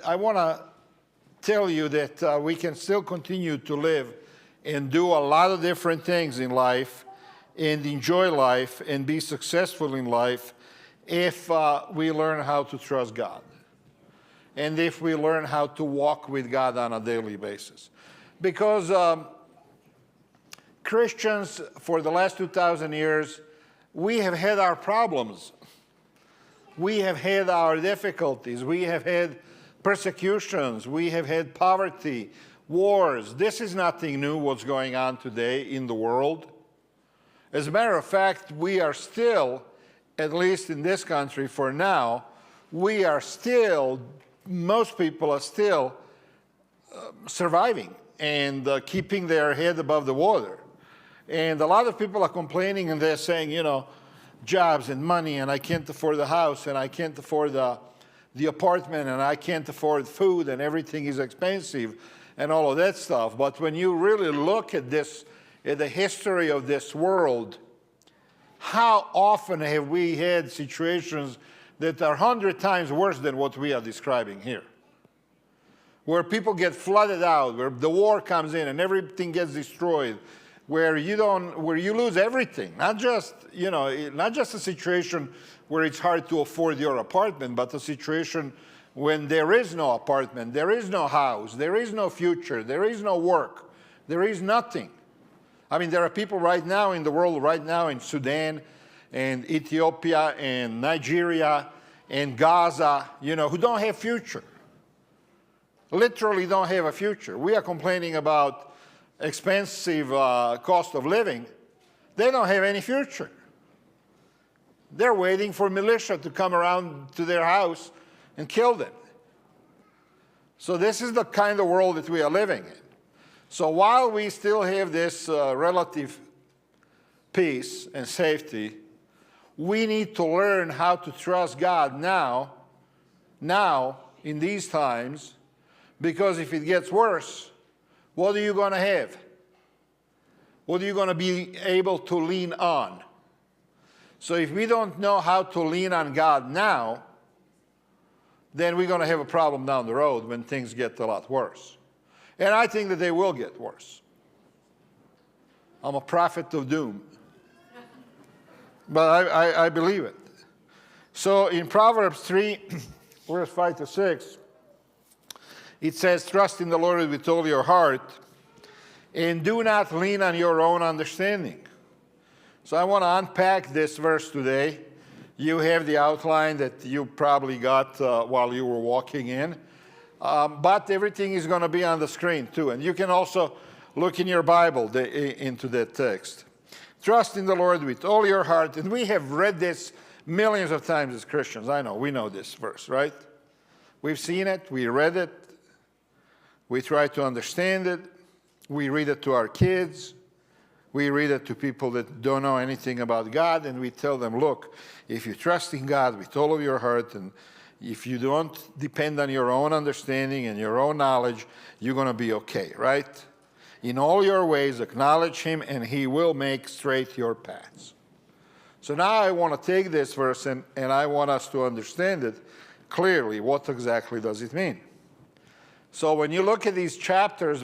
I want to tell you that we can still continue to live and do a lot of different things in life and enjoy life and be successful in life if we learn how to trust God and if we learn how to walk with God on a daily basis. Because Christians, for the last 2,000 years, we have had our problems. We have had our difficulties. We have had persecutions. We have had poverty, wars. This is nothing new what's going on today in the world. As a matter of fact, we are still, at least in this country for now, we are still, most people are still surviving and keeping their head above the water. And a lot of people are complaining and they're saying, you know, jobs and money, and I can't afford the house, and I can't afford the apartment, and I can't afford food, and everything is expensive, and all of that stuff. But when you really look at this, at the history of this world, how often have we had situations that are 100 times worse than what we are describing here? Where people get flooded out, where the war comes in and everything gets destroyed, where you lose everything, not just, you know, not just a situation where it's hard to afford your apartment, but a situation when there is no apartment, there is no house, there is no future, there is no work, there is nothing. I mean, there are people right now in the world, right now in Sudan and Ethiopia and Nigeria and Gaza, you know, who don't have future. Literally don't have a future. We are complaining about expensive cost of living. They don't have any future. They're waiting for militia to come around to their house and kill them. So this is the kind of world that we are living in. So while we still have this relative peace and safety, we need to learn how to trust God now in these times, because if it gets worse, what are you going to have? What are you going to be able to lean on? So if we don't know how to lean on God now, then we're going to have a problem down the road when things get a lot worse. And I think that they will get worse. I'm a prophet of doom. But I believe it. So in Proverbs 3, verse 5 to 6, it says, trust in the Lord with all your heart, and do not lean on your own understanding. So I want to unpack this verse today. You have the outline that you probably got while you were walking in. But everything is going to be on the screen too. And you can also look in your Bible into that text. Trust in the Lord with all your heart. And we have read this millions of times as Christians. I know, we know this verse, right? We've seen it, we read it, we try to understand it, we read it to our kids, we read it to people that don't know anything about God, and we tell them, look, if you trust in God with all of your heart, and if you don't depend on your own understanding and your own knowledge, you're going to be okay, right? In all your ways, acknowledge Him, and He will make straight your paths. So now I want to take this verse, and I want us to understand it clearly. What exactly does it mean? So when you look at these chapters,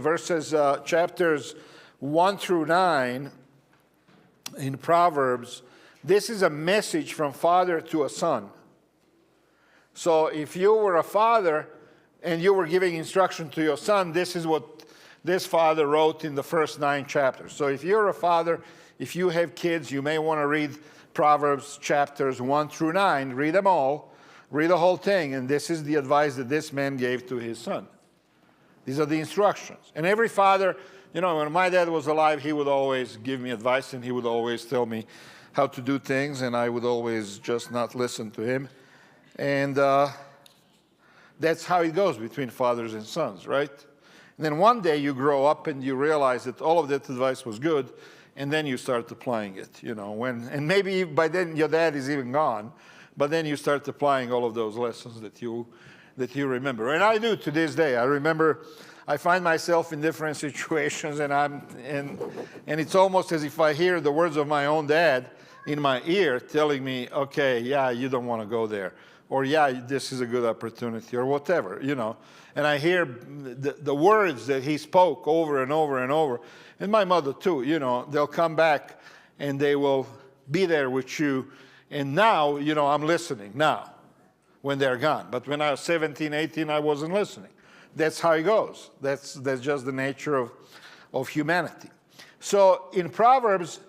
chapters 1 through 9 in Proverbs, this is a message from father to a son. So if you were a father and you were giving instruction to your son, this is what this father wrote in the first 9 chapters. So if you're a father, if you have kids, you may want to read Proverbs chapters 1 through 9. Read them all. Read the whole thing. And this is the advice that this man gave to his son. These are the instructions. And every father, you know, when my dad was alive, he would always give me advice, and he would always tell me how to do things, and I would always just not listen to him. And that's how it goes between fathers and sons, right? And then one day you grow up and you realize that all of that advice was good, and then you start applying it, you know. And maybe by then your dad is even gone, but then you start applying all of those lessons that you remember. And I do to this day. I remember, I find myself in different situations, and it's almost as if I hear the words of my own dad in my ear telling me, okay, yeah, you don't want to go there. or yeah, this is a good opportunity, or whatever, And I hear the words that he spoke over and over and over. And my mother too, they'll come back and they will be there with you. And now, I'm listening now when they're gone. But when I was 17, 18, I wasn't listening. That's how it goes. That's just the nature of humanity. So in Proverbs,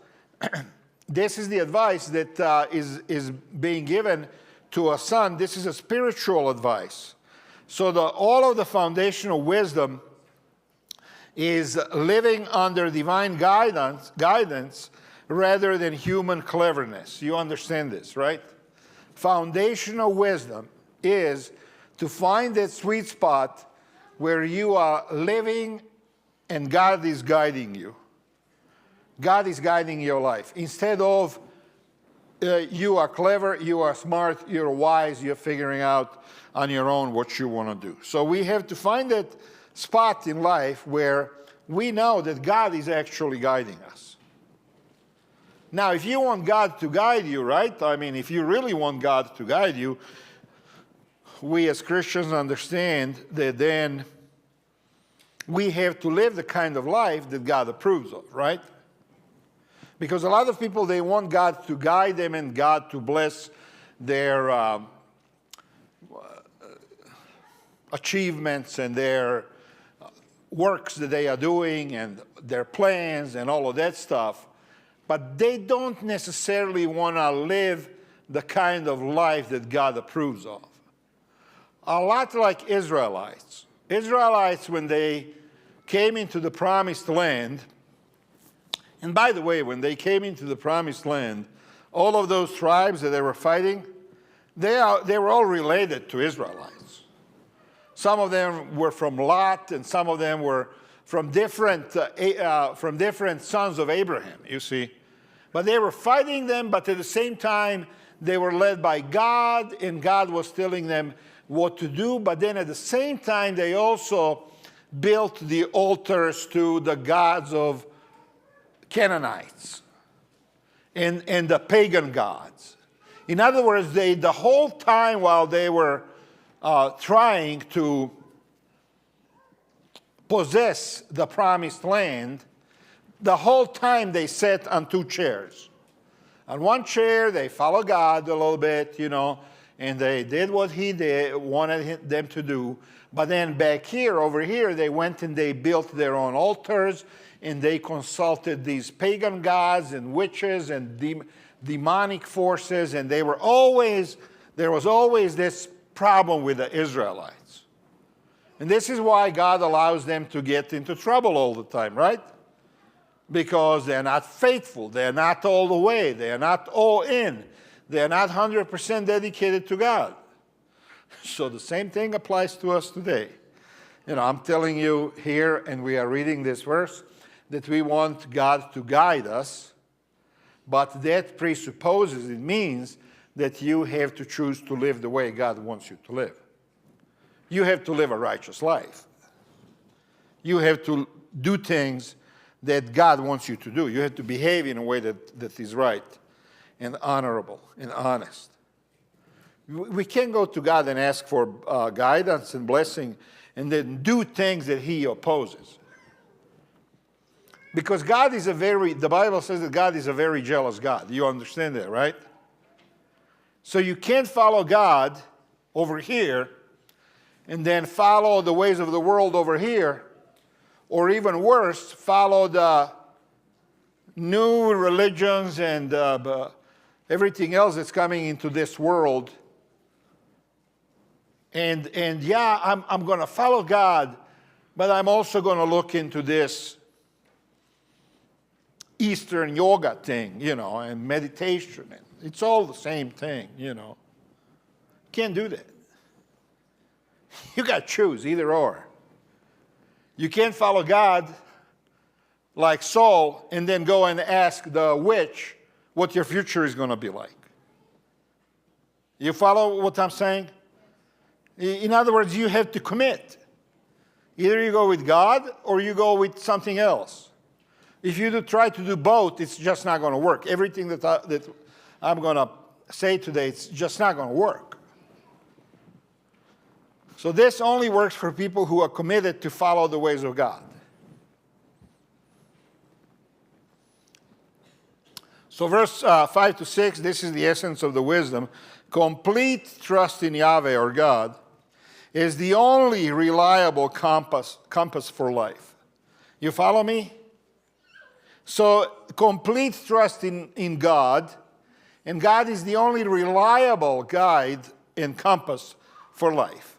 this is the advice that is being given to a son. This is a spiritual advice. So all of the foundational wisdom is living under divine guidance rather than human cleverness. You understand this, right? Foundational wisdom is to find that sweet spot where you are living and God is guiding you. God is guiding your life. Instead of you are clever, you are smart, you're wise, you're figuring out on your own what you want to do. So we have to find that spot in life where we know that God is actually guiding us. Now, if you want God to guide you, right? I mean, if you really want God to guide you, we as Christians understand that then we have to live the kind of life that God approves of, right? Because a lot of people, they want God to guide them and God to bless their achievements and their works that they are doing and their plans and all of that stuff. But they don't necessarily want to live the kind of life that God approves of. A lot like Israelites. Israelites, when they came into the promised land, and by the way, when they came into the promised land, all of those tribes that they were fighting, they were all related to Israelites. Some of them were from Lot, and some of them were from different sons of Abraham, you see. But they were fighting them, but at the same time, they were led by God, and God was telling them what to do. But then at the same time, they also built the altars to the gods of Canaanites and the pagan gods. In other words, the whole time while they were trying to possess the promised land, the whole time they sat on two chairs. On one chair, they followed God a little bit, and they did what he wanted them to do. But then back here, over here, they went and they built their own altars, and they consulted these pagan gods and witches and demonic forces, and there was always this problem with the Israelites. And this is why God allows them to get into trouble all the time, right? Because they're not faithful, they're not all the way, they're not all in, they're not 100% dedicated to God. So the same thing applies to us today. I'm telling you here, and we are reading this verse, that we want God to guide us, but that presupposes, it means that you have to choose to live the way God wants you to live. You have to live a righteous life. You have to do things that God wants you to do. You have to behave in a way that is right and honorable and honest. We can't go to God and ask for guidance and blessing and then do things that he opposes. Because the Bible says that God is a very jealous God. You understand that, right? So you can't follow God over here and then follow the ways of the world over here, or even worse, follow the new religions and everything else that's coming into this world. And yeah, I'm going to follow God, but I'm also going to look into this Eastern yoga thing, and meditation. It's all the same thing, Can't do that. You got to choose either or. You can't follow God like Saul and then go and ask the witch what your future is going to be like. You follow what I'm saying? In other words, you have to commit. Either you go with God or you go with something else. If you try to do both, it's just not going to work. Everything that I'm going to say today, it's just not going to work. So this only works for people who are committed to follow the ways of God. So verse 5 to 6, this is the essence of the wisdom. Complete trust in Yahweh or God is the only reliable compass for life. You follow me? So complete trust in God, and God is the only reliable guide and compass for life.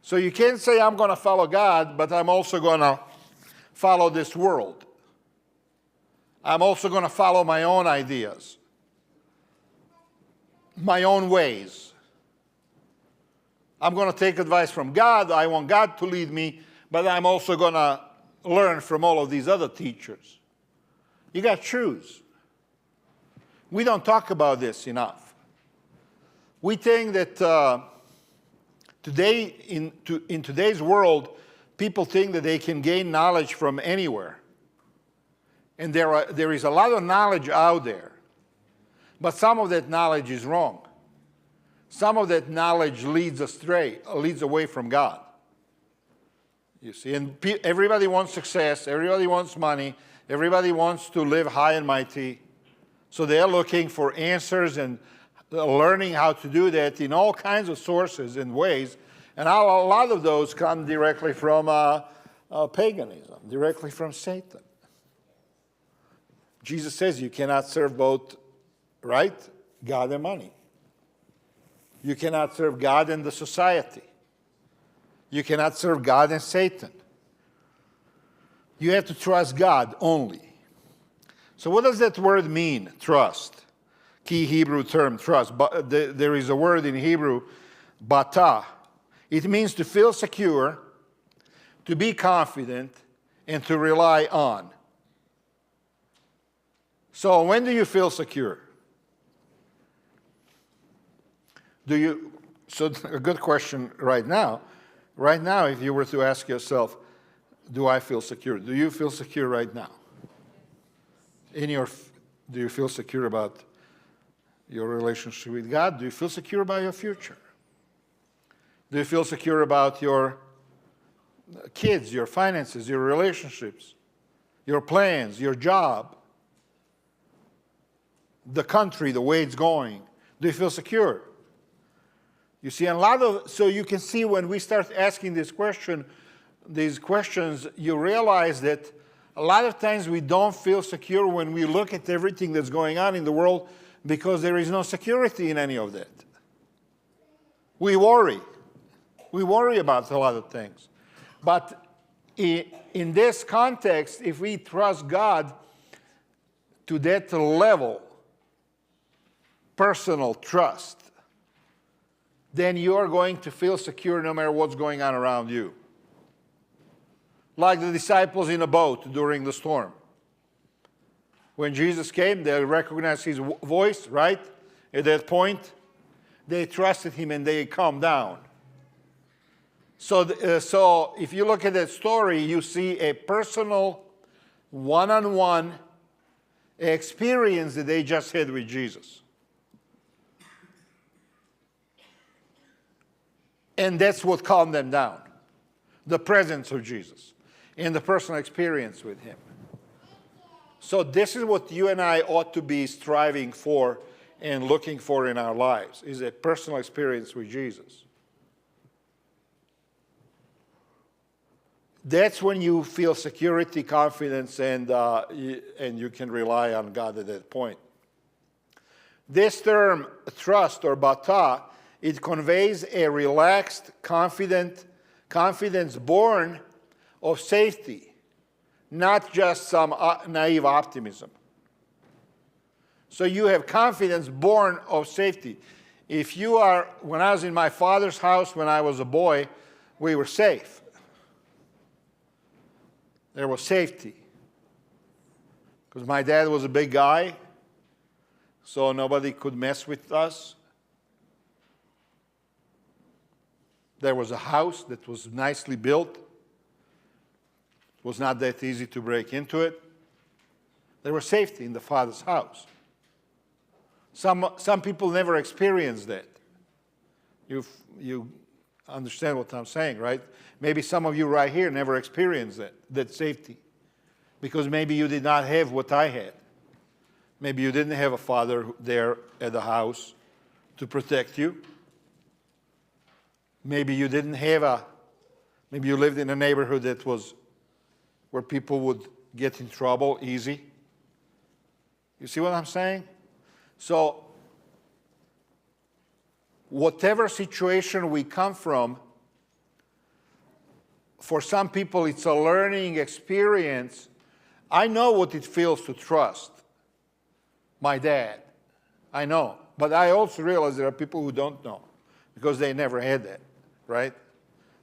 So you can't say, I'm going to follow God, but I'm also going to follow this world. I'm also going to follow my own ideas, my own ways. I'm going to take advice from God. I want God to lead me, but I'm also going to learn from all of these other teachers. You got to choose. We don't talk about this enough. We think that today, in today's world, people think that they can gain knowledge from anywhere. And there is a lot of knowledge out there. But some of that knowledge is wrong. Some of that knowledge leads away from God. You see, and everybody wants success, everybody wants money, everybody wants to live high and mighty. So they're looking for answers and learning how to do that in all kinds of sources and ways. And a lot of those come directly from paganism, directly from Satan. Jesus says you cannot serve both, right? God and money. You cannot serve God and the society. You cannot serve God and Satan. You have to trust God only. So what does that word mean, trust? Key Hebrew term, trust. But there is a word in Hebrew, bata. It means to feel secure, to be confident, and to rely on. So when do you feel secure? So a good question right now. Right now, if you were to ask yourself, do I feel secure? Do you feel secure right now? Do you feel secure about your relationship with God? Do you feel secure about your future? Do you feel secure about your kids, your finances, your relationships, your plans, your job, the country, the way it's going? Do you feel secure? You see, so you can see when we start asking these questions, you realize that a lot of times we don't feel secure when we look at everything that's going on in the world because there is no security in any of that. We worry. We worry about a lot of things. But in this context, if we trust God to that level, personal trust, then you are going to feel secure no matter what's going on around you. Like the disciples in a boat during the storm. When Jesus came, they recognized his voice, right? At that point, they trusted him and they calmed down. So if you look at that story, you see a personal, one-on-one experience that they just had with Jesus. And that's what calmed them down. The presence of Jesus and the personal experience with him. So this is what you and I ought to be striving for and looking for in our lives, is a personal experience with Jesus. That's when you feel security, confidence, and you can rely on God at that point. This term, trust or bata, it conveys a relaxed, confidence born of safety, not just some naive optimism. So you have confidence born of safety. When I was in my father's house when I was a boy, we were safe. There was safety. Because my dad was a big guy, so nobody could mess with us. There was a house that was nicely built. It was not that easy to break into it. There was safety in the father's house. Some people never experience that. You Understand what I'm saying, right? Maybe some of you right here never experienced that safety. Because maybe you did not have what I had. Maybe you didn't have a father there at the house to protect you. Maybe you didn't have maybe you lived in a neighborhood that was where people would get in trouble easy. You see what I'm saying? So, whatever situation we come from, for some people it's a learning experience. I know what it feels to trust my dad. I know. But I also realize there are people who don't know because they never had that, right?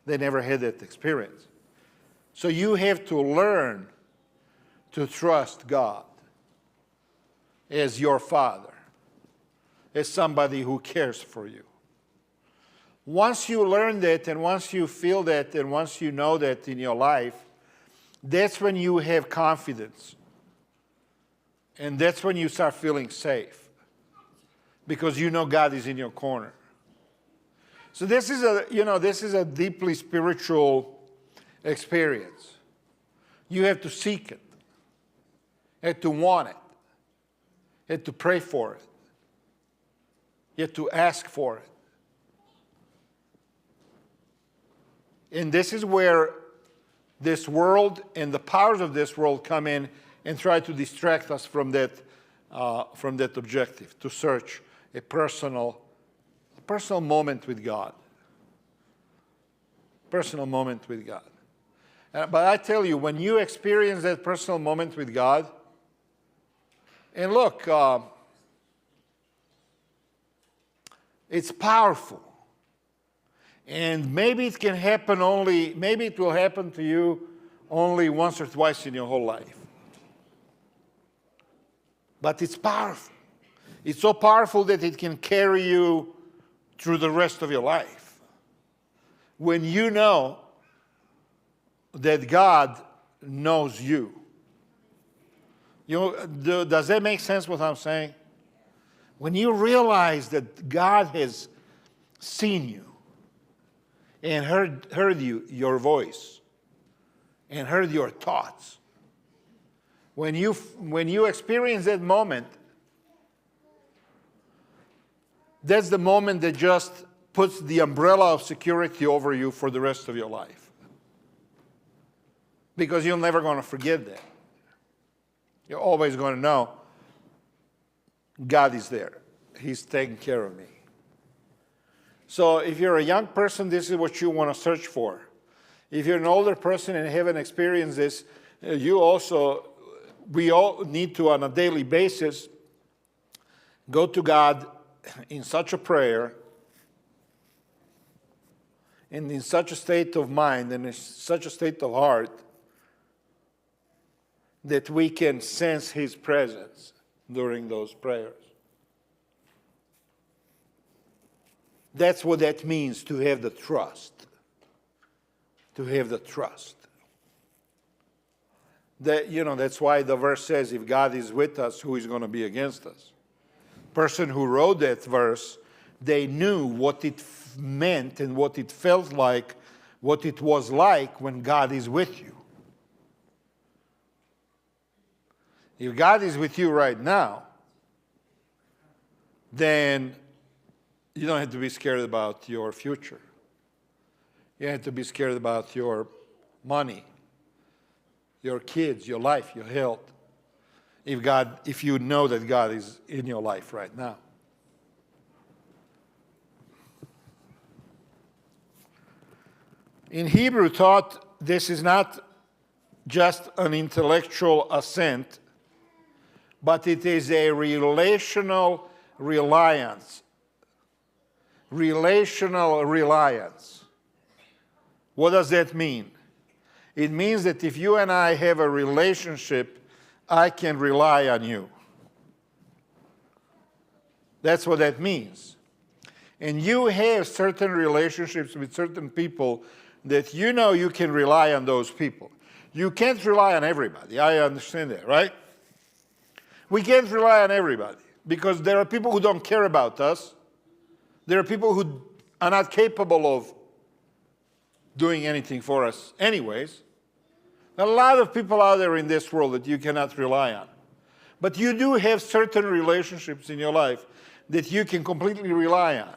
They never had that experience. So you have to learn to trust God as your Father, as somebody who cares for you. Once you learn that, and once you feel that, and once you know that in your life, that's when you have confidence. And that's when you start feeling safe. Because you know God is in your corner. So this is a deeply spiritual experience. You have to seek it. You have to want it. You have to pray for it. You have to ask for it. And this is where this world and the powers of this world come in and try to distract us from that objective, to search a personal moment with God. Personal moment with God. But I tell you, when you experience that personal moment with God, and look, it's powerful. And maybe it can happen maybe it will happen to you only once or twice in your whole life. But it's powerful. It's so powerful that it can carry you through the rest of your life. When you know that God knows you. Does that make sense what I'm saying? When you realize that God has seen you and heard your voice and heard your thoughts, when you experience that moment, that's the moment that just puts the umbrella of security over you for the rest of your life. Because you're never going to forget that. You're always going to know God is there. He's taking care of me. So if you're a young person, this is what you want to search for. If you're an older person and haven't experienced this, we all need to, on a daily basis, go to God in such a prayer and in such a state of mind and in such a state of heart that we can sense His presence during those prayers. That's what that means, to have the trust. To have the trust. That's why the verse says, if God is with us, who is going to be against us? The person who wrote that verse, they knew what it meant and what it felt like, what it was like when God is with you. If God is with you right now, then you don't have to be scared about your future. You don't have to be scared about your money, your kids, your life, your health. If you know that God is in your life right now. In Hebrew thought, this is not just an intellectual assent, but it is a relational reliance. Relational reliance. What does that mean? It means that if you and I have a relationship, I can rely on you. That's what that means. And you have certain relationships with certain people that you know you can rely on those people. You can't rely on everybody. I understand that, right? We can't rely on everybody because there are people who don't care about us. There are people who are not capable of doing anything for us anyways. There are a lot of people out there in this world that you cannot rely on. But you do have certain relationships in your life that you can completely rely on.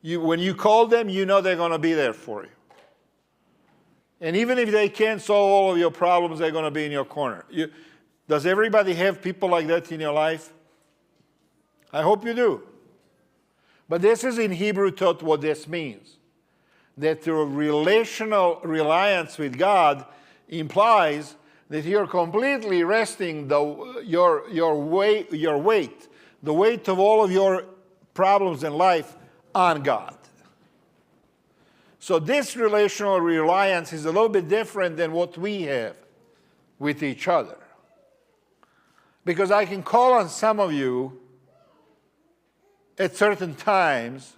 When you call them, you know they're going to be there for you. And even if they can't solve all of your problems, they're going to be in your corner. Does everybody have people like that in your life? I hope you do. But this is in Hebrew taught what this means. That the relational reliance with God implies that you're completely resting your weight, the weight of all of your problems in life on God. So this relational reliance is a little bit different than what we have with each other. Because I can call on some of you at certain times,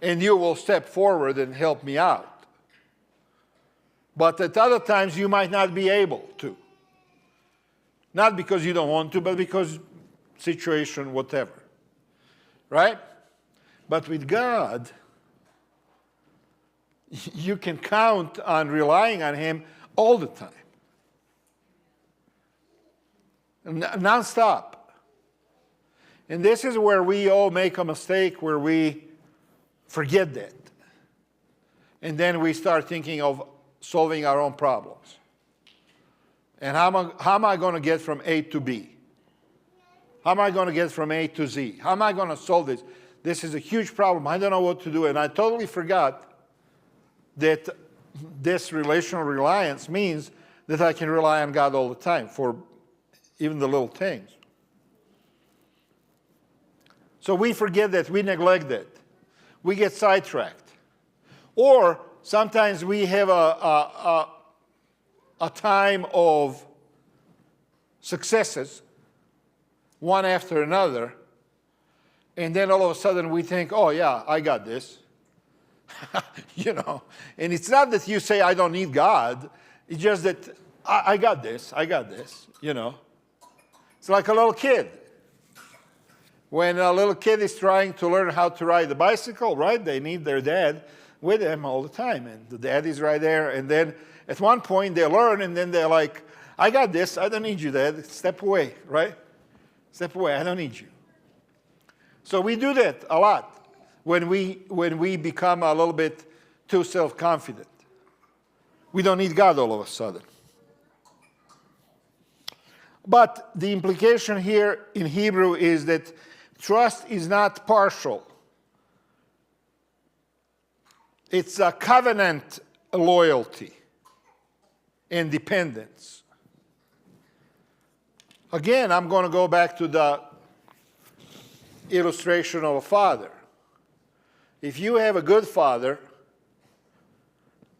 and you will step forward and help me out. But at other times, you might not be able to. Not because you don't want to, but because situation, whatever. Right? But with God, you can count on relying on Him all the time. Non-stop. And this is where we all make a mistake, where we forget that. And then we start thinking of solving our own problems. And how am I going to get from A to B? How am I going to get from A to Z? How am I going to solve this? This is a huge problem. I don't know what to do. And I totally forgot that this relational reliance means that I can rely on God all the time for even the little things. So we forget that, we neglect that. We get sidetracked. Or sometimes we have a time of successes, one after another, and then all of a sudden we think, oh yeah, I got this. You know, and it's not that you say, I don't need God. It's just that I got this, you know. It's like a little kid. When a little kid is trying to learn how to ride the bicycle, right, they need their dad with them all the time. And the dad is right there. And then at one point they learn, and then they're like, I got this, I don't need you, Dad. Step away, right? Step away, I don't need you. So we do that a lot when we become a little bit too self-confident. We don't need God all of a sudden. But the implication here in Hebrew is that trust is not partial. It's a covenant loyalty and dependence. Again, I'm going to go back to the illustration of a father. If you have a good father,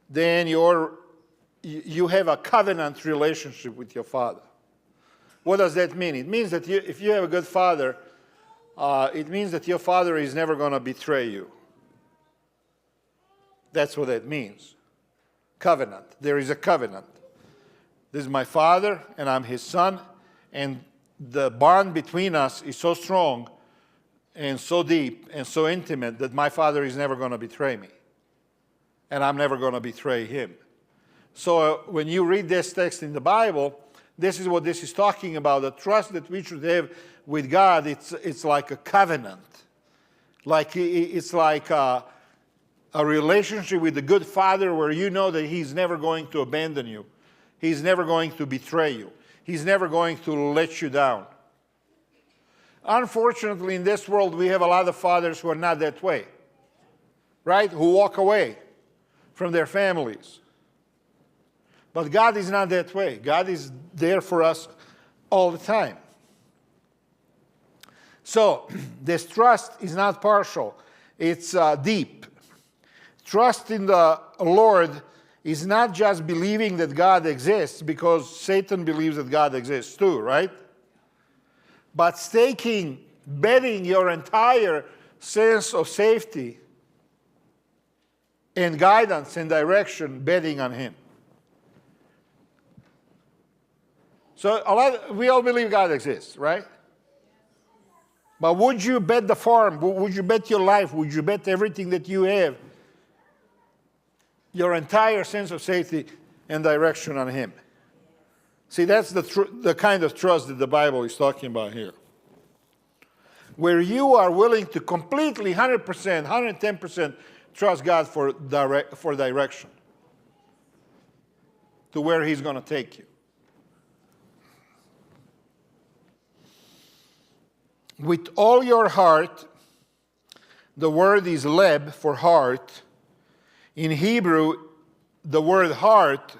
then you have a covenant relationship with your father. What does that mean? It means that if you have a good father, it means that your father is never going to betray you. That's what that means. Covenant. There is a covenant. This is my father, and I'm his son, and the bond between us is so strong and so deep and so intimate that my father is never going to betray me. And I'm never going to betray him. So when you read this text in the Bible, this is what this is talking about. The trust that we should have with God, it's like a covenant. It's like a relationship with a good father where you know that he's never going to abandon you. He's never going to betray you. He's never going to let you down. Unfortunately, in this world, we have a lot of fathers who are not that way, right? Who walk away from their families. But God is not that way. God is there for us all the time. So, this trust is not partial. It's deep. Trust in the Lord is not just believing that God exists, because Satan believes that God exists too, right? But staking, betting your entire sense of safety and guidance and direction, betting on Him. So we all believe God exists, right? But would you bet the farm? Would you bet your life? Would you bet everything that you have your entire sense of safety and direction on Him. See, that's the kind of trust that the Bible is talking about here. Where you are willing to completely, 100%, 110% trust God for direction to where He's going to take you. With all your heart, the word is leb for heart. In Hebrew, the word heart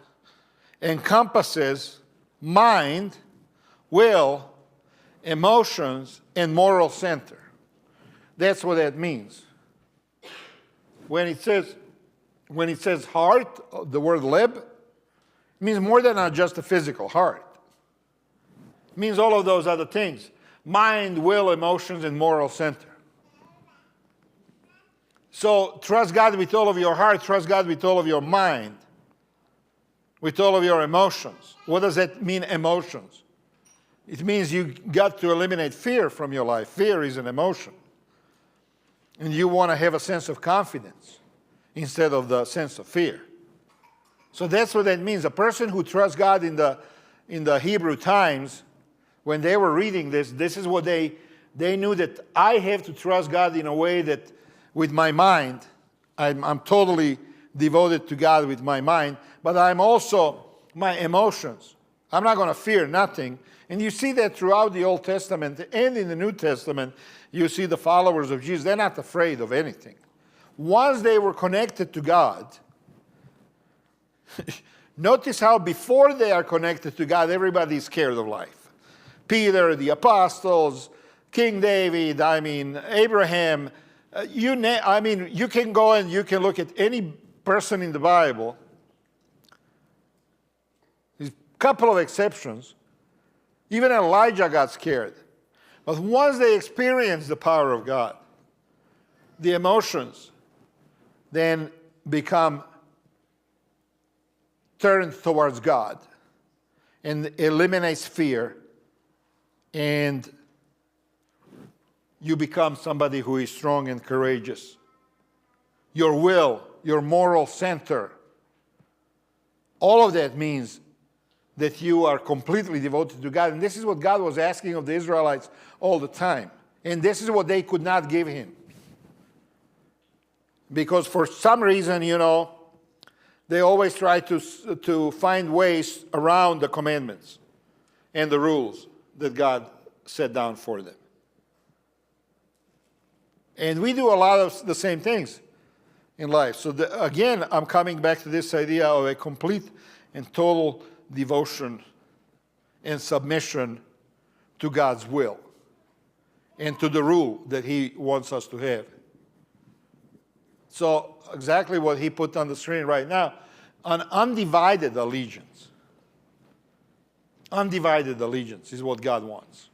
encompasses mind, will, emotions, and moral center. That's what that means. When it says heart, the word leb, it means more than just a physical heart. It means all of those other things. Mind, will, emotions, and moral center. So trust God with all of your heart, trust God with all of your mind, with all of your emotions. What does that mean, emotions? It means you got to eliminate fear from your life. Fear is an emotion. And you want to have a sense of confidence instead of the sense of fear. So that's what that means. A person who trusts God in the Hebrew times, when they were reading this is what they knew, that I have to trust God in a way that with my mind, I'm totally devoted to God with my mind, but I'm also my emotions. I'm not going to fear nothing. And you see that throughout the Old Testament and in the New Testament, you see the followers of Jesus, they're not afraid of anything. Once they were connected to God, notice how before they are connected to God, everybody's scared of life. Peter, the apostles, King David, Abraham, you can go and you can look at any person in the Bible. There's a couple of exceptions. Even Elijah got scared. But once they experienced the power of God, the emotions then become turned towards God and eliminates fear, and you become somebody who is strong and courageous. Your will, your moral center, all of that means that you are completely devoted to God. And this is what God was asking of the Israelites all the time. And this is what they could not give Him. Because for some reason, they always try to find ways around the commandments and the rules that God set down for them. And we do a lot of the same things in life. So again, I'm coming back to this idea of a complete and total devotion and submission to God's will and to the rule that He wants us to have. So exactly what he put on the screen right now, an undivided allegiance. Undivided allegiance is what God wants.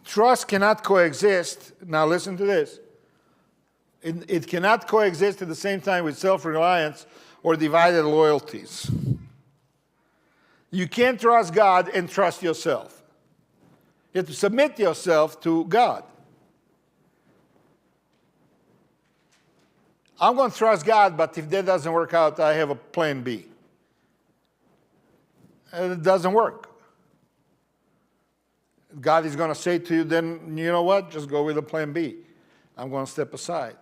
Trust cannot coexist. Now listen to this. It cannot coexist at the same time with self-reliance or divided loyalties. You can't trust God and trust yourself. You have to submit yourself to God. I'm going to trust God, but if that doesn't work out, I have a plan B. And it doesn't work. God is going to say to you, then, you know what? Just go with a plan B. I'm going to step aside.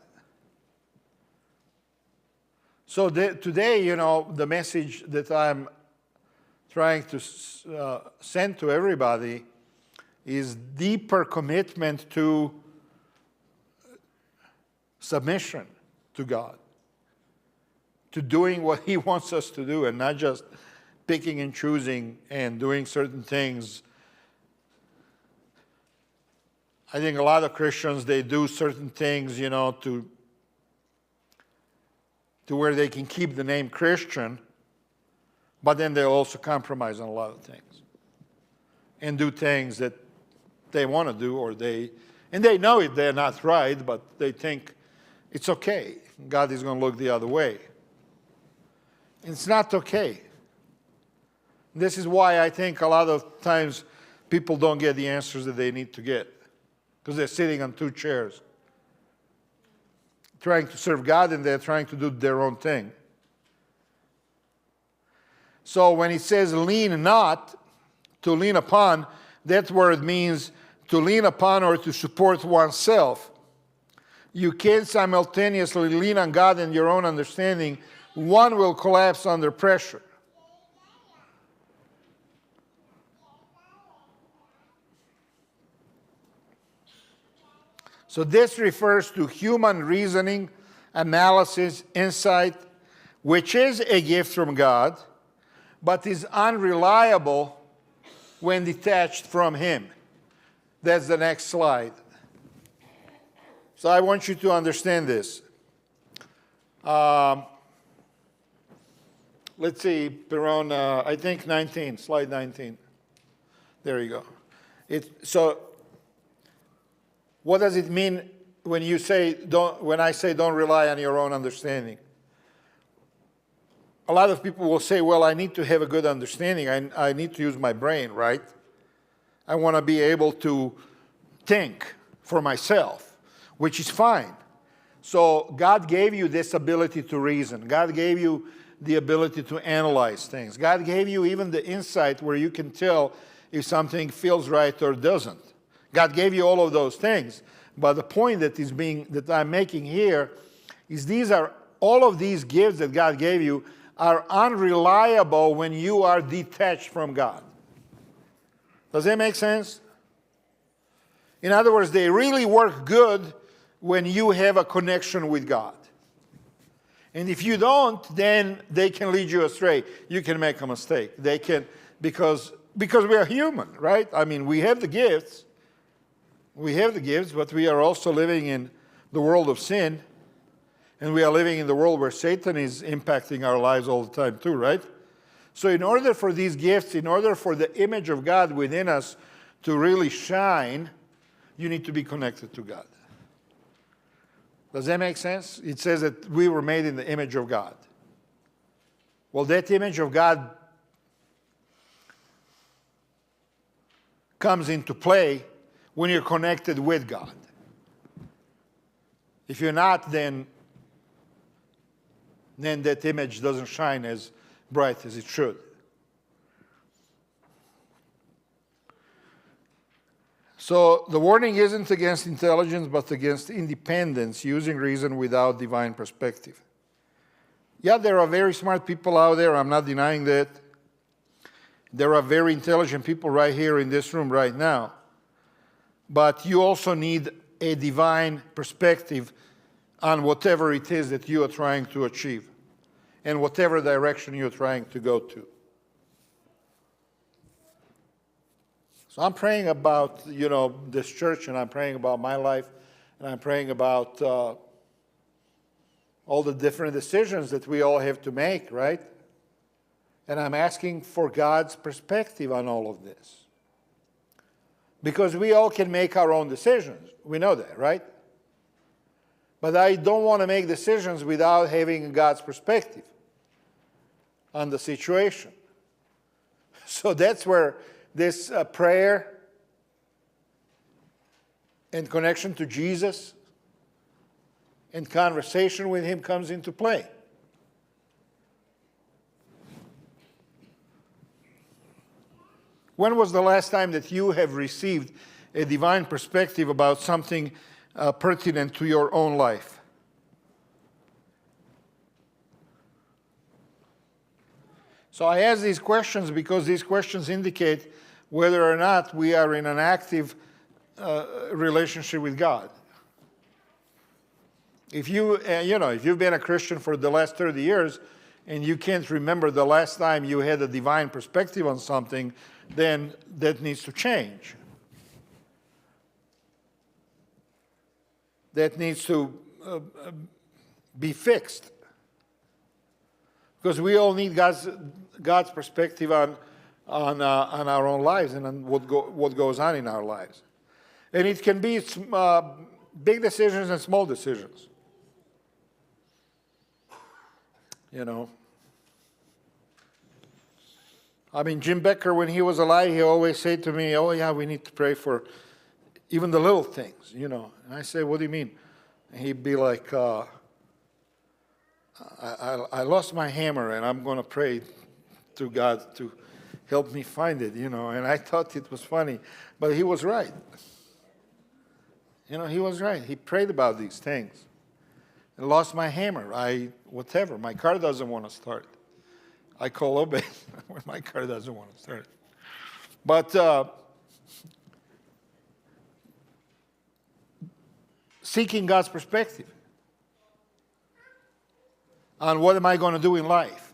So today, the message that I'm trying to send to everybody is deeper commitment to submission to God, to doing what He wants us to do, and not just picking and choosing and doing certain things. I think a lot of Christians, they do certain things, to where they can keep the name Christian, but then they also compromise on a lot of things and do things that they want to do, and they know it, they're not right, but they think it's okay. God is going to look the other way. It's not okay. This is why I think a lot of times people don't get the answers that they need to get, because they're sitting on two chairs. trying to serve God and they're trying to do their own thing. So when it says lean not, to lean upon, that word means to lean upon or to support oneself. You can't simultaneously lean on God and your own understanding. One will collapse under pressure. So this refers to human reasoning, analysis, insight, which is a gift from God, but is unreliable when detached from Him. That's the next slide. So I want you to understand this. Let's see, Perron, I think 19, slide 19. There you go. So what does it mean when you say when I say don't rely on your own understanding? A lot of people will say, well, I need to have a good understanding. I need to use my brain, right? I want to be able to think for myself, which is fine. So God gave you this ability to reason. God gave you the ability to analyze things. God gave you even the insight where you can tell if something feels right or doesn't. God gave you all of those things. But the point that I'm making here is all of these gifts that God gave you are unreliable when you are detached from God. Does that make sense? In other words, they really work good when you have a connection with God. And if you don't, then they can lead you astray. You can make a mistake. They can, because we are human, right? I mean, we have the gifts. We have the gifts, but we are also living in the world of sin. And we are living in the world where Satan is impacting our lives all the time too, right? So in order for these gifts, in order for the image of God within us to really shine, you need to be connected to God. Does that make sense? It says that we were made in the image of God. Well, that image of God comes into play when you're connected with God. If you're not, then that image doesn't shine as bright as it should. So the warning isn't against intelligence, but against independence, using reason without divine perspective. Yeah, there are very smart people out there. I'm not denying that. There are very intelligent people right here in this room right now. But you also need a divine perspective on whatever it is that you are trying to achieve and whatever direction you're trying to go to. So I'm praying about, this church, and I'm praying about my life, and I'm praying about all the different decisions that we all have to make, right? And I'm asking for God's perspective on all of this. Because we all can make our own decisions. We know that, right? But I don't want to make decisions without having God's perspective on the situation. So that's where this prayer and connection to Jesus and conversation with Him comes into play. When was the last time that you have received a divine perspective about something pertinent to your own life? So I ask these questions because these questions indicate whether or not we are in an active relationship with God. If if you've been a Christian for the last 30 years and you can't remember the last time you had a divine perspective on something, then that needs to change. That needs to be fixed. Because we all need God's perspective on our own lives and on what goes on in our lives. And it can be big decisions and small decisions. I mean, Jim Becker, when he was alive, he always said to me, oh yeah, we need to pray for even the little things, And I say, what do you mean? And he'd be like, I lost my hammer, and I'm going to pray to God to help me find it, And I thought it was funny, but he was right. He was right. He prayed about these things. I lost my hammer. Whatever. My car doesn't want to start. I call Obed when my car doesn't want to start. But seeking God's perspective on what am I going to do in life,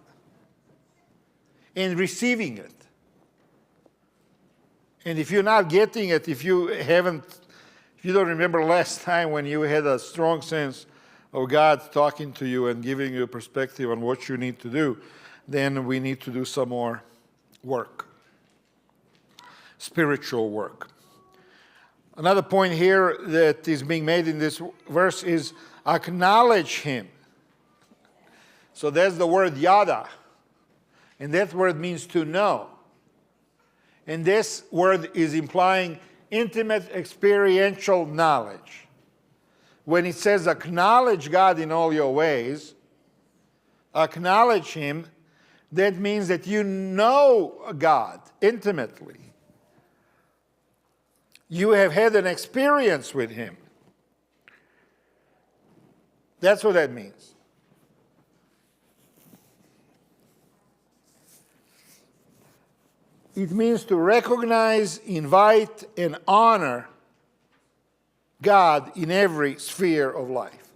and receiving it. And if you're not getting it, if you don't remember last time when you had a strong sense of God talking to you and giving you a perspective on what you need to do, then we need to do some more work, spiritual work. Another point here that is being made in this verse is acknowledge him. So there's the word yada, and that word means to know. And this word is implying intimate experiential knowledge. When it says acknowledge God in all your ways, acknowledge him, that means that you know God intimately. You have had an experience with him. That's what that means. It means to recognize, invite, and honor God in every sphere of life.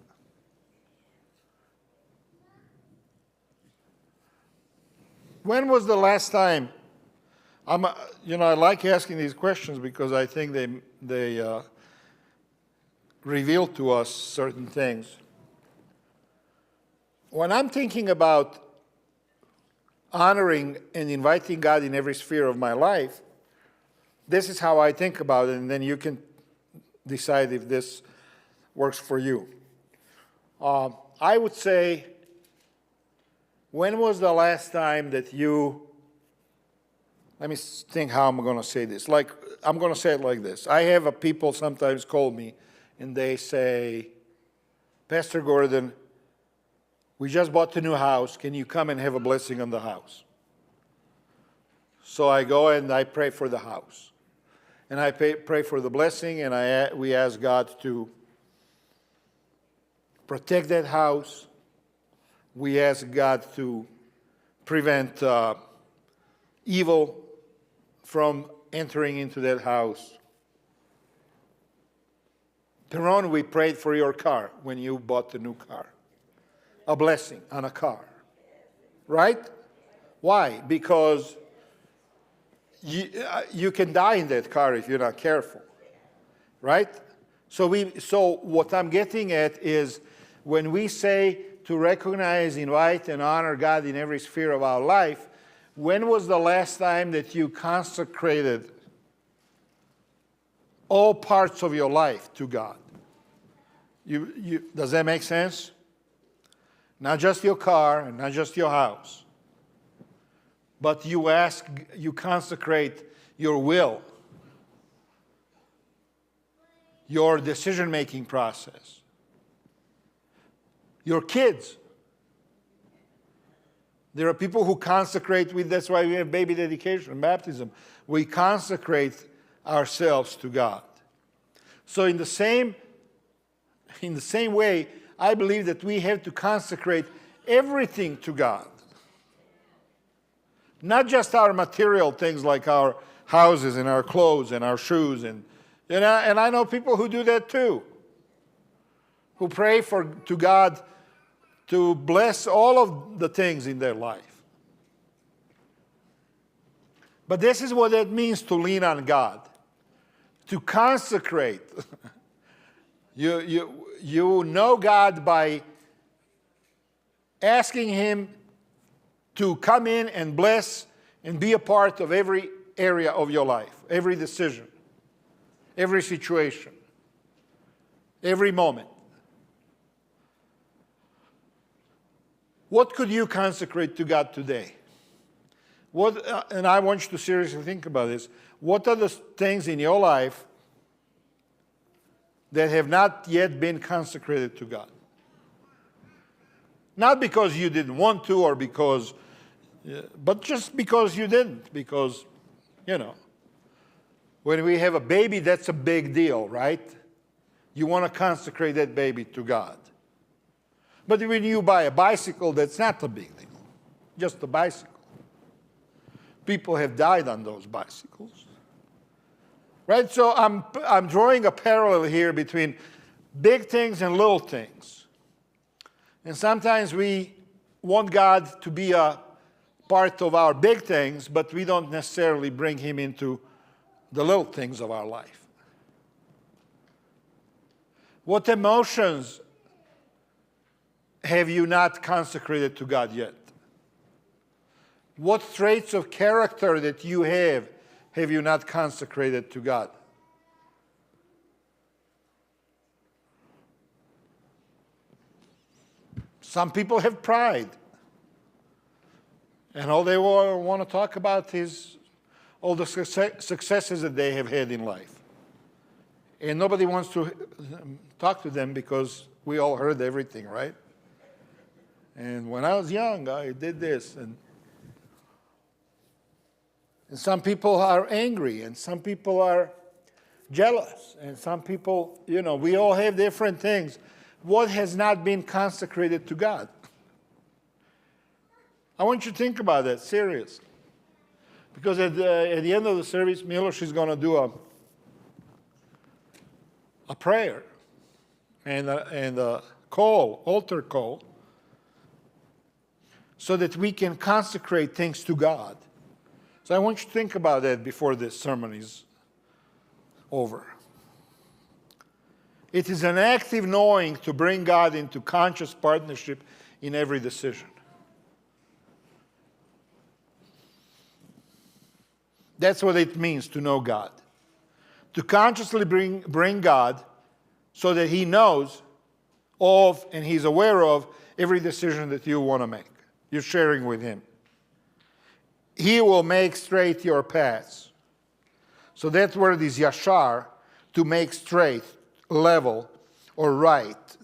When was the last time? I like asking these questions because I think they reveal to us certain things. When I'm thinking about honoring and inviting God in every sphere of my life, this is how I think about it, and then you can decide if this works for you. I would say, when was the last time that let me think how I'm going to say this. I'm going to say it like this. I have people sometimes call me, and they say, Pastor Gordon, we just bought a new house. Can you come and have a blessing on the house? So I go and I pray for the house. And I pray for the blessing, and we ask God to protect that house. We ask God to prevent evil from entering into that house. Teron, we prayed for your car when you bought the new car. A blessing on a car. Right? Why? Because you can die in that car if you're not careful. Right? So what I'm getting at is when we say to recognize, invite, and honor God in every sphere of our life, when was the last time that you consecrated all parts of your life to God? Does that make sense? Not just your car and not just your house, but you consecrate your will, your decision-making process, your kids. There are people who consecrate that's why we have baby dedication and baptism. We consecrate ourselves to God. So in the same way, I believe that we have to consecrate everything to God. Not just our material things like our houses and our clothes and our shoes. And I know people who do that too. Who pray to God to bless all of the things in their life. But this is what it means to lean on God. To consecrate. You know God by asking him to come in and bless and be a part of every area of your life, every decision, every situation, every moment. What could you consecrate to God today? And I want you to seriously think about this. What are the things in your life that have not yet been consecrated to God? Not because you didn't want to or because, but just because you didn't. Because, when we have a baby, that's a big deal, right? You want to consecrate that baby to God. But when you buy a bicycle, that's not a big deal. Just a bicycle. People have died on those bicycles. Right? So I'm drawing a parallel here between big things and little things. And sometimes we want God to be a part of our big things, but we don't necessarily bring him into the little things of our life. What emotions have you not consecrated to God yet? What traits of character that you have you not consecrated to God? Some people have pride. And all they want to talk about is all the successes that they have had in life. And nobody wants to talk to them because we all heard everything, right? And when I was young, I did this. And some people are angry, and some people are jealous, and some people, we all have different things. What has not been consecrated to God? I want you to think about that, seriously. Because at the end of the service, Milos is going to do a prayer and a call, altar call, so that we can consecrate things to God. So I want you to think about that before this sermon is over. It is an active knowing to bring God into conscious partnership in every decision. That's what it means to know God. To consciously bring God so that he knows of and he's aware of every decision that you want to make. You're sharing with him. He will make straight your paths. So that word is yashar, to make straight, level, or right.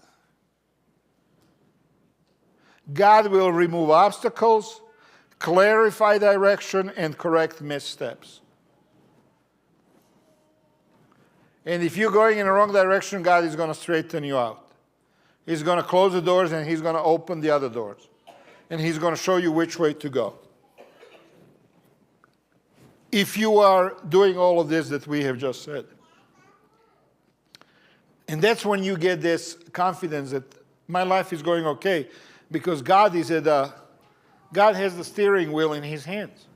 God will remove obstacles, clarify direction, and correct missteps. And if you're going in the wrong direction, God is going to straighten you out. He's going to close the doors and he's going to open the other doors. And he's going to show you which way to go. If you are doing all of this that we have just said. And that's when you get this confidence that my life is going okay, because God has the steering wheel in his hands.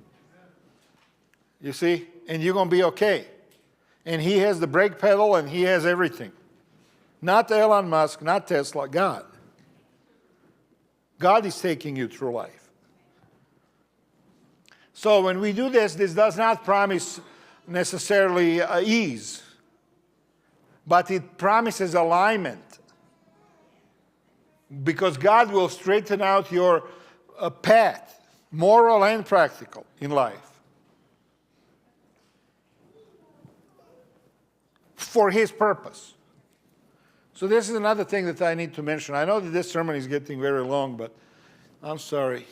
You see? And you're going to be okay. And he has the brake pedal and he has everything. Not Elon Musk, not Tesla, God. God is taking you through life. So when we do this, this does not promise necessarily ease, but it promises alignment. Because God will straighten out your path, moral and practical, in life. For his purpose. So this is another thing that I need to mention. I know that this sermon is getting very long, but I'm sorry.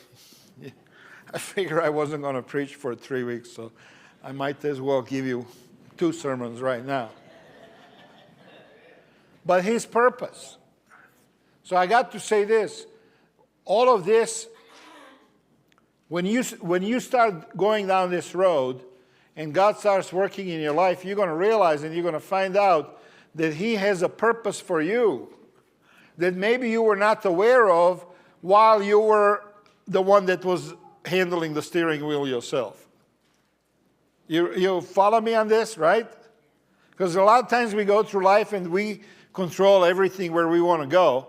I figured I wasn't going to preach for 3 weeks, so I might as well give you 2 sermons right now. But his purpose. So I got to say this. All of this, when you start going down this road and God starts working in your life, you're going to realize and you're going to find out that he has a purpose for you that maybe you were not aware of while you were the one that was handling the steering wheel yourself. You follow me on this, right? Because a lot of times we go through life and we control everything where we want to go.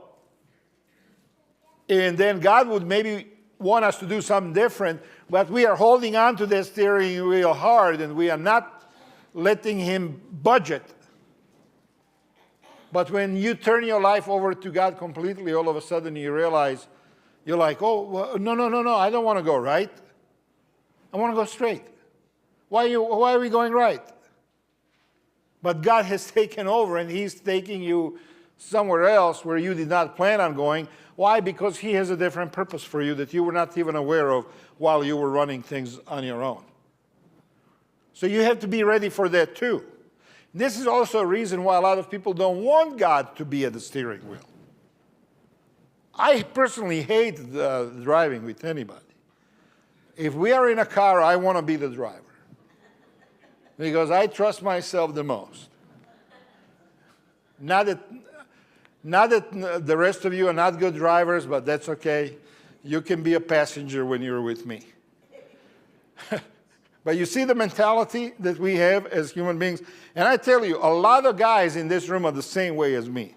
And then God would maybe want us to do something different, but we are holding on to that steering wheel hard and we are not letting him budge it. But when you turn your life over to God completely, all of a sudden you realize, you're like, oh, well, no, I don't want to go right. I want to go straight. Why are we going right? But God has taken over and he's taking you somewhere else where you did not plan on going. Why? Because he has a different purpose for you that you were not even aware of while you were running things on your own. So you have to be ready for that too. This is also a reason why a lot of people don't want God to be at the steering wheel. I personally hate driving with anybody. If we are in a car, I want to be the driver because I trust myself the most. Not that the rest of you are not good drivers, but that's okay. You can be a passenger when you're with me. But you see the mentality that we have as human beings? And I tell you, a lot of guys in this room are the same way as me.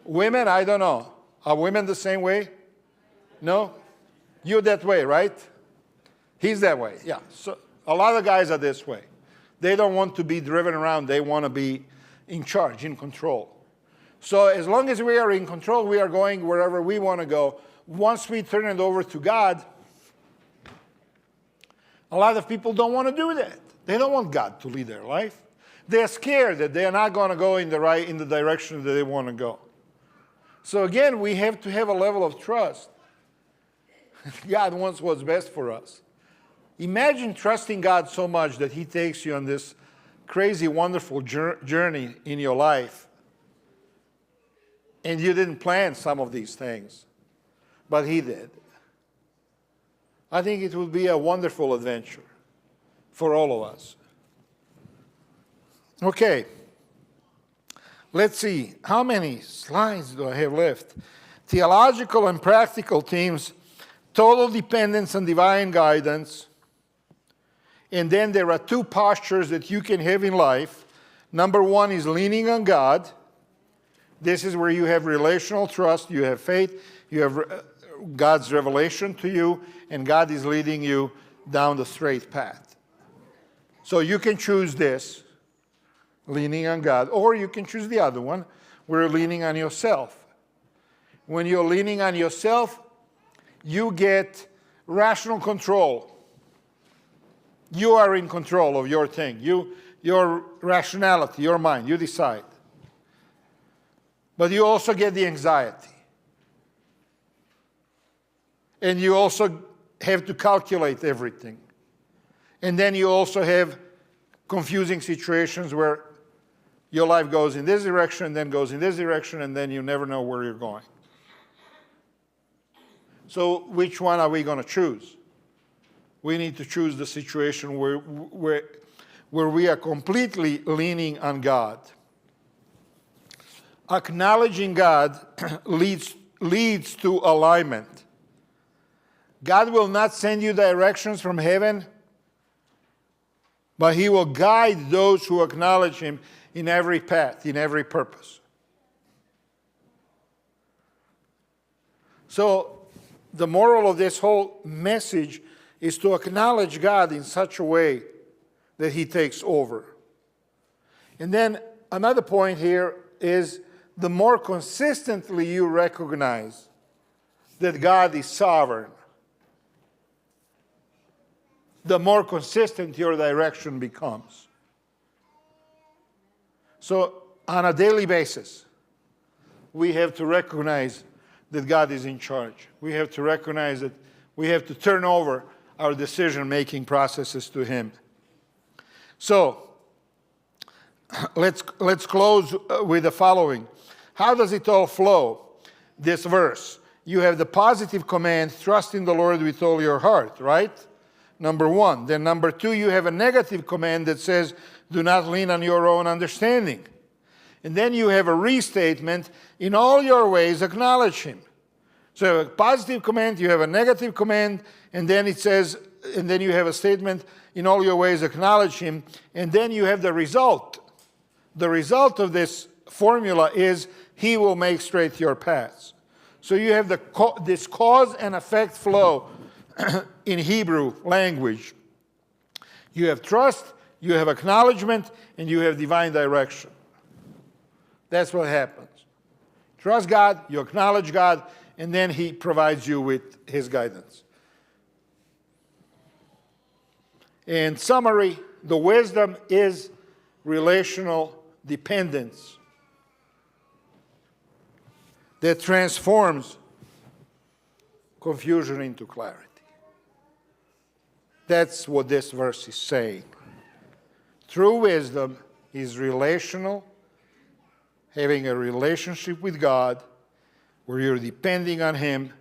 Women, I don't know. Are women the same way? No? You're that way, right? He's that way, yeah. So a lot of guys are this way. They don't want to be driven around. They want to be in charge, in control. So as long as we are in control, we are going wherever we want to go. Once we turn it over to God, a lot of people don't want to do that. They don't want God to lead their life. They're scared that they are not going to go in the direction that they want to go. So again, we have to have a level of trust. God wants what's best for us. Imagine trusting God so much that he takes you on this crazy, wonderful journey in your life. And you didn't plan some of these things, but he did. I think it would be a wonderful adventure for all of us. Okay. Let's see. How many slides do I have left? Theological and practical themes, total dependence on divine guidance. And then there are two postures that you can have in life. Number one is leaning on God. This is where you have relational trust, you have faith, you have God's revelation to you, and God is leading you down the straight path. So you can choose this, leaning on God, or you can choose the other one, where you're leaning on yourself. When you're leaning on yourself, you get rational control. You are in control of your thing. Your rationality, your mind, you decide. But you also get the anxiety. And you also have to calculate everything. And then you also have confusing situations where your life goes in this direction, then goes in this direction, and then you never know where you're going. So which one are we going to choose? We need to choose the situation where we are completely leaning on God. Acknowledging God leads to alignment. God will not send you directions from heaven, but he will guide those who acknowledge him in every path, in every purpose. So the moral of this whole message is to acknowledge God in such a way that he takes over. And then another point here is the more consistently you recognize that God is sovereign, the more consistent your direction becomes. So on a daily basis, we have to recognize that God is in charge. We have to recognize that we have to turn over our decision-making processes to him. So let's close with the following. How does it all flow? This verse. You have the positive command, trust in the Lord with all your heart, right? Number one. Then number two, you have a negative command that says, do not lean on your own understanding. And then you have a restatement, in all your ways acknowledge him. So a positive command, you have a negative command, and then it says, and then you have a statement, in all your ways acknowledge him, and then you have the result. The result of this formula is, he will make straight your paths. So you have this cause and effect flow in Hebrew language. You have trust, you have acknowledgement, and you have divine direction. That's what happens. Trust God, you acknowledge God, and then he provides you with his guidance. In summary, the wisdom is relational dependence that transforms confusion into clarity. That's what this verse is saying. True wisdom is relational, having a relationship with God where you're depending on Him,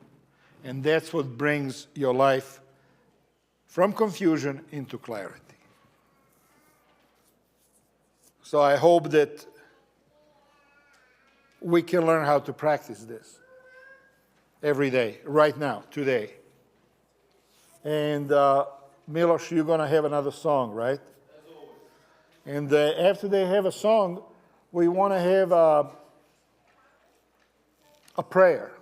and that's what brings your life from confusion into clarity. So I hope that we can learn how to practice this every day, right now, today. And Milos, you're going to have another song, right? And after they have a song, we want to have a prayer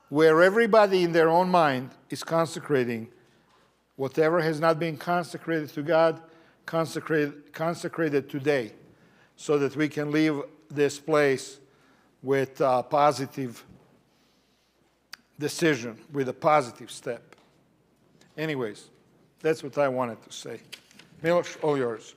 where everybody in their own mind is consecrating whatever has not been consecrated to God, consecrated today, so that we can leave this place with a positive decision, with a positive step. Anyways, that's what I wanted to say. Milos, all yours.